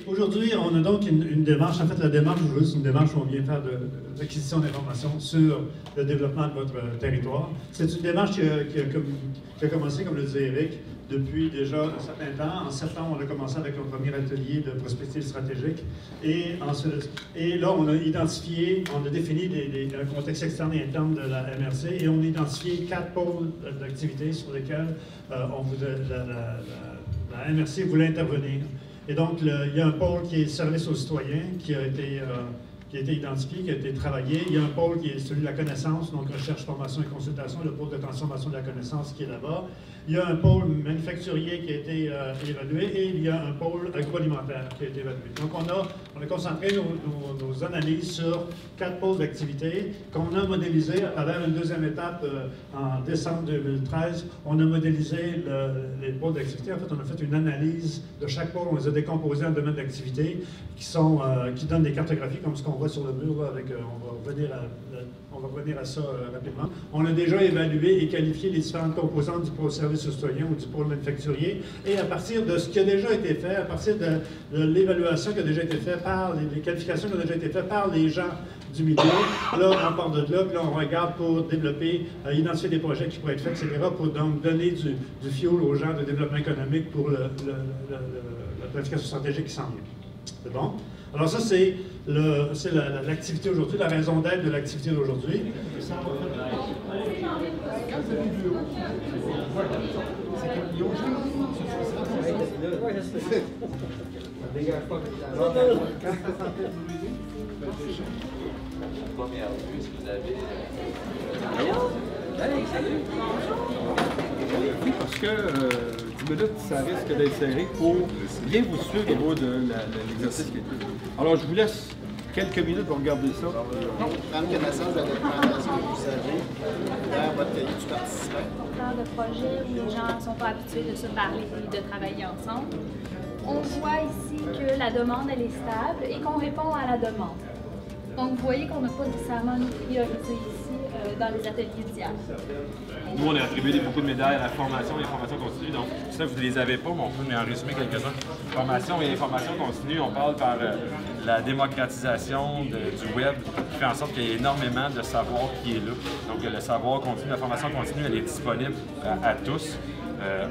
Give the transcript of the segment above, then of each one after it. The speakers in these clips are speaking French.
Aujourd'hui, on a donc une démarche. En fait, la démarche aujourd'hui, c'est une démarche où on vient faire de l'acquisition d'informations sur le développement de votre territoire. C'est une démarche qui a commencé, comme le disait Eric, depuis déjà un certain temps. En septembre, on a commencé avec notre premier atelier de prospective stratégique. Et là, on a identifié, on a défini un contexte externe et interne de la MRC et on a identifié 4 pôles d'activité sur lesquels la MRC voulait intervenir. Et donc, il y a un pôle qui est service aux citoyens, qui a été identifié, qui a été travaillé. Il y a un pôle qui est celui de la connaissance, donc recherche, formation et consultation, le pôle de transformation de la connaissance qui est là-bas. Il y a un pôle manufacturier qui a été évalué et il y a un pôle agroalimentaire qui a été évalué. Donc, on a concentré nos analyses sur 4 pôles d'activité qu'on a modélisés à travers une deuxième étape en décembre 2013. On a modélisé les pôles d'activité. En fait, on a fait une analyse de chaque pôle. On les a décomposés en domaines d'activité qui donnent des cartographies comme ce qu'on voit sur le mur. Là, on va revenir à ça rapidement. On a déjà évalué et qualifié les différentes composantes du pôle service aux citoyens ou du pôle manufacturier. Et à partir de ce qui a déjà été fait, à partir de l'évaluation qui a déjà été faite par les qualifications qui ont déjà été faites par les gens du milieu, là, on part de là, puis là, on regarde pour développer, identifier des projets qui pourraient être faits, etc., pour donc donner du fuel aux gens de développement économique pour la planification stratégique qui s'en vient. C'est bon? Alors ça, c'est l'activité aujourd'hui, la raison d'être de l'activité d'aujourd'hui. Première vue, est-ce que vous avez... Oui, parce que 10 minutes, ça risque d'être serré pour bien vous suivre au niveau de l'exercice qui est fait. Alors, je vous laisse quelques minutes pour regarder ça. Prendre connaissance de la documentation que vous avez dans votre cahier du participant. Dans de projets où les gens ne sont pas habitués de se parler et de travailler ensemble. On voit ici que la demande elle est stable et qu'on répond à la demande. Donc, vous voyez qu'on n'a pas nécessairement nous priorisé ici dans les ateliers d'hier. Nous, on a attribué beaucoup de médailles à la formation et la formation continue. Donc, ça, vous ne les avez pas, mais on peut en résumer quelques-uns. Formation et information continue, on parle par la démocratisation du web qui fait en sorte qu'il y ait énormément de savoir qui est là. Donc, le savoir continu, la formation continue, elle est disponible à tous.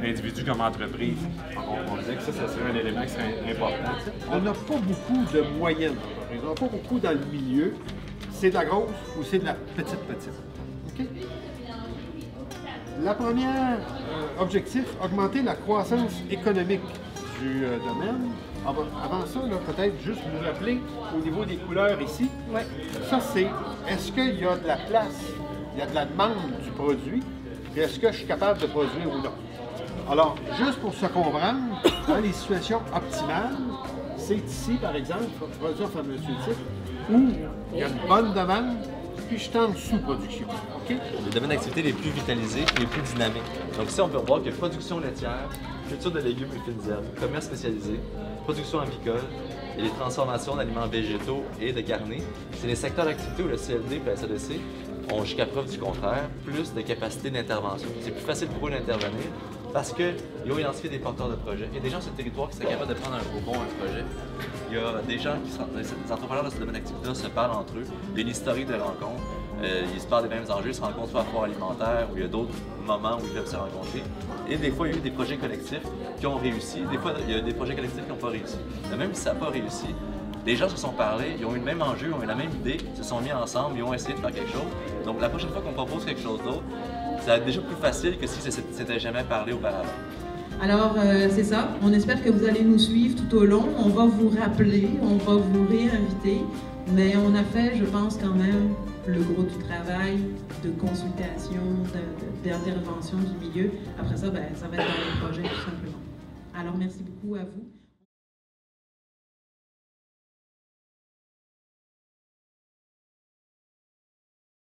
Individus comme entreprise. On disait que ça serait un élément qui serait important. On n'a pas beaucoup de moyennes. On n'a pas beaucoup dans le milieu. C'est de la grosse ou c'est de la petite. OK? La première objectif, augmenter la croissance économique du domaine. Avant ça, peut-être juste vous rappeler au niveau des couleurs ici. Ouais. Ça, c'est est-ce qu'il y a de la place, il y a de la demande du produit, et est-ce que je suis capable de produire ou non? Alors, juste pour se comprendre, dans les situations optimales, c'est ici, par exemple, production pharmaceutique, où il y a une bonne demande, puis je suis en sous-production. OK? Les domaines d'activité les plus vitalisés et les plus dynamiques. Donc ici, on peut voir que production laitière, culture de légumes et fines herbes, commerce spécialisé, production avicole et les transformations d'aliments végétaux et de carnés, c'est les secteurs d'activité où le CLD et la SADC ont, jusqu'à preuve du contraire, plus de capacité d'intervention. C'est plus facile pour eux d'intervenir parce qu'ils ont identifié des porteurs de projets. Il y a des gens sur le territoire qui seraient capables de prendre un projet. Il y a des gens qui sont, les entrepreneurs de ce domaine d'activité se parlent entre eux. Il y a une historique de rencontres. Ils se parlent des mêmes enjeux, ils se rencontrent soit à foire alimentaire ou il y a d'autres moments où ils peuvent se rencontrer. Et des fois, il y a eu des projets collectifs qui ont réussi. Des fois, il y a des projets collectifs qui n'ont pas réussi. Mais même si ça n'a pas réussi, les gens se sont parlé, ils ont eu le même enjeu, ils ont eu la même idée, ils se sont mis ensemble, ils ont essayé de faire quelque chose. Donc la prochaine fois qu'on propose quelque chose d'autre, ça va être déjà plus facile que si c'était jamais parlé auparavant. Alors, c'est ça. On espère que vous allez nous suivre tout au long. On va vous rappeler, on va vous réinviter. Mais on a fait, je pense, quand même, le gros du travail de consultation, d'intervention du milieu. Après ça, ben, ça va être dans les projets, tout simplement. Alors, merci beaucoup à vous.